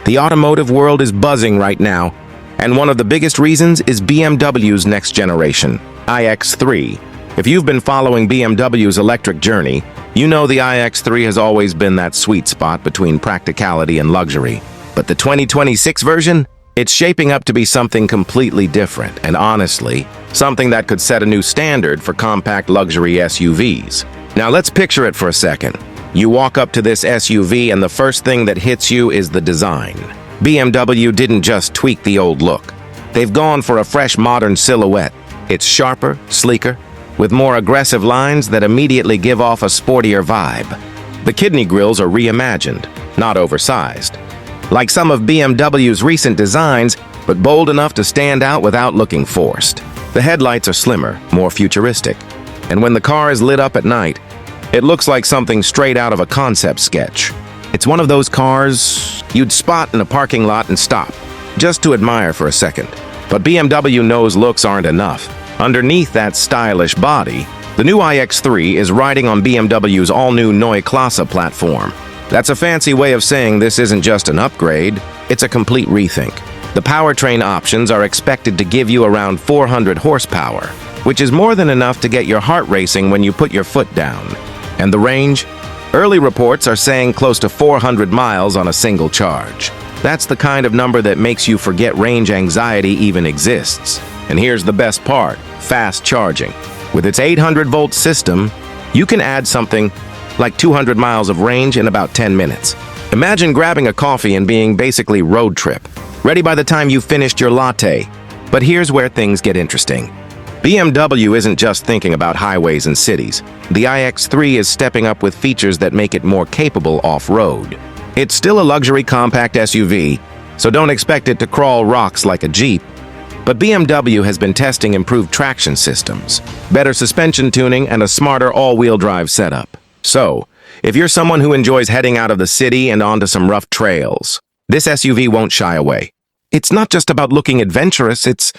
The automotive world is buzzing right now, and one of the biggest reasons is BMW's next generation, iX3. If you've been following BMW's electric journey, you know the iX3 has always been that sweet spot between practicality and luxury. But the 2026 version? It's shaping up to be something completely different, and honestly, something that could set a new standard for compact luxury SUVs. Now let's picture it for a second. You walk up to this SUV and the first thing that hits you is the design. BMW didn't just tweak the old look. They've gone for a fresh modern silhouette. It's sharper, sleeker, with more aggressive lines that immediately give off a sportier vibe. The kidney grills are reimagined, not oversized. Like some of BMW's recent designs, but bold enough to stand out without looking forced. The headlights are slimmer, more futuristic, and when the car is lit up at night, it looks like something straight out of a concept sketch. It's one of those cars you'd spot in a parking lot and stop, just to admire for a second. But BMW knows looks aren't enough. Underneath that stylish body, the new iX3 is riding on BMW's all-new Neue Klasse platform. That's a fancy way of saying this isn't just an upgrade, it's a complete rethink. The powertrain options are expected to give you around 400 horsepower, which is more than enough to get your heart racing when you put your foot down. And the range? Early reports are saying close to 400 miles on a single charge. That's the kind of number that makes you forget range anxiety even exists. And here's the best part, fast charging. With its 800-volt system, you can add something like 200 miles of range in about 10 minutes. Imagine grabbing a coffee and being basically road trip, ready by the time you've finished your latte. But here's where things get interesting. BMW isn't just thinking about highways and cities. The iX3 is stepping up with features that make it more capable off-road. It's still a luxury compact SUV, so don't expect it to crawl rocks like a Jeep. But BMW has been testing improved traction systems, better suspension tuning, and a smarter all-wheel drive setup. So, if you're someone who enjoys heading out of the city and onto some rough trails, this SUV won't shy away. It's not just about looking adventurous, it's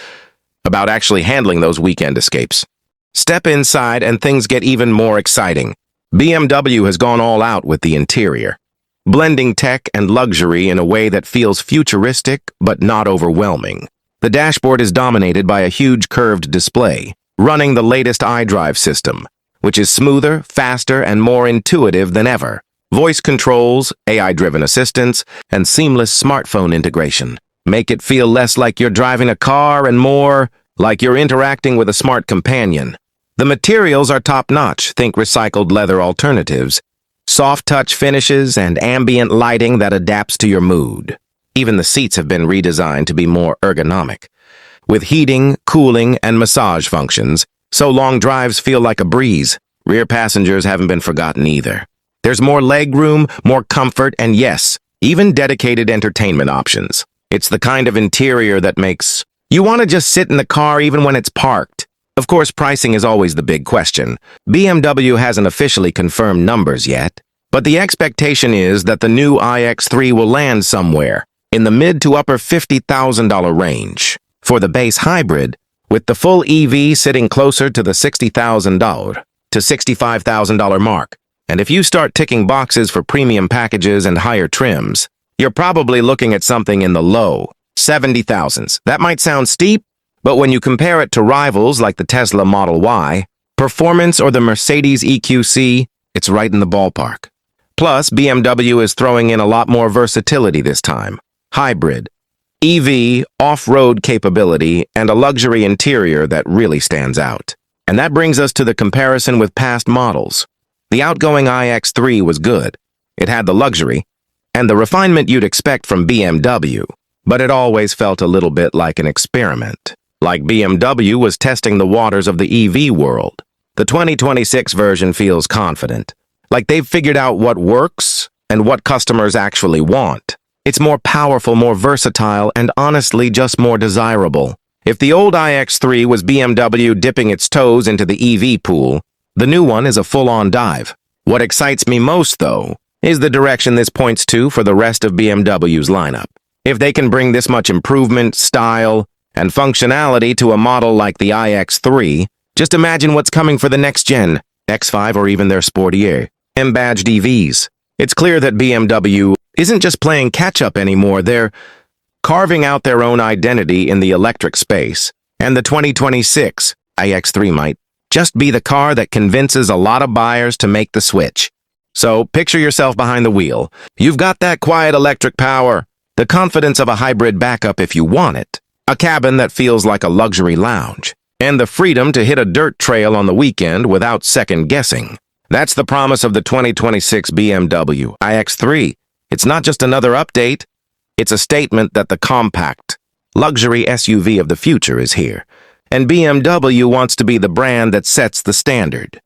about actually handling those weekend escapes. Step inside and things get even more exciting. BMW has gone all out with the interior, blending tech and luxury in a way that feels futuristic but not overwhelming. The dashboard is dominated by a huge curved display, running the latest iDrive system, which is smoother, faster, and more intuitive than ever. Voice controls, AI-driven assistance, and seamless smartphone integration make it feel less like you're driving a car and more like you're interacting with a smart companion. The materials are top-notch, think recycled leather alternatives, soft touch finishes, and ambient lighting that adapts to your mood. Even the seats have been redesigned to be more ergonomic, with heating, cooling, and massage functions, so long drives feel like a breeze. Rear passengers haven't been forgotten either. There's more legroom, more comfort, and yes, even dedicated entertainment options. It's the kind of interior that makes you want to just sit in the car even when it's parked. Of course, pricing is always the big question. BMW hasn't officially confirmed numbers yet, but the expectation is that the new iX3 will land somewhere in the mid to upper $50,000 range. For the base hybrid, with the full EV sitting closer to the $60,000 to $65,000 mark. And if you start ticking boxes for premium packages and higher trims, you're probably looking at something in the low 70,000s. That might sound steep, but when you compare it to rivals like the Tesla Model Y, performance, or the Mercedes EQC, it's right in the ballpark. Plus, BMW is throwing in a lot more versatility this time. Hybrid, EV, off-road capability, and a luxury interior that really stands out. And that brings us to the comparison with past models. The outgoing iX3 was good. It had the luxury and the refinement you'd expect from BMW, but it always felt a little bit like an experiment. Like BMW was testing the waters of the EV world. The 2026 version feels confident, like they've figured out what works and what customers actually want. It's more powerful, more versatile, and honestly just more desirable. If the old iX3 was BMW dipping its toes into the EV pool, the new one is a full-on dive. What excites me most, though, is the direction this points to for the rest of BMW's lineup. If they can bring this much improvement, style, and functionality to a model like the iX3, just imagine what's coming for the next-gen X5 or even their sportier M-badged EVs. It's clear that BMW isn't just playing catch-up anymore, they're carving out their own identity in the electric space. And the 2026 iX3 might just be the car that convinces a lot of buyers to make the switch. So picture yourself behind the wheel. You've got that quiet electric power, the confidence of a hybrid backup if you want it, a cabin that feels like a luxury lounge, and the freedom to hit a dirt trail on the weekend without second guessing. That's the promise of the 2026 BMW iX3. It's not just another update. It's a statement that the compact, luxury SUV of the future is here. And BMW wants to be the brand that sets the standard.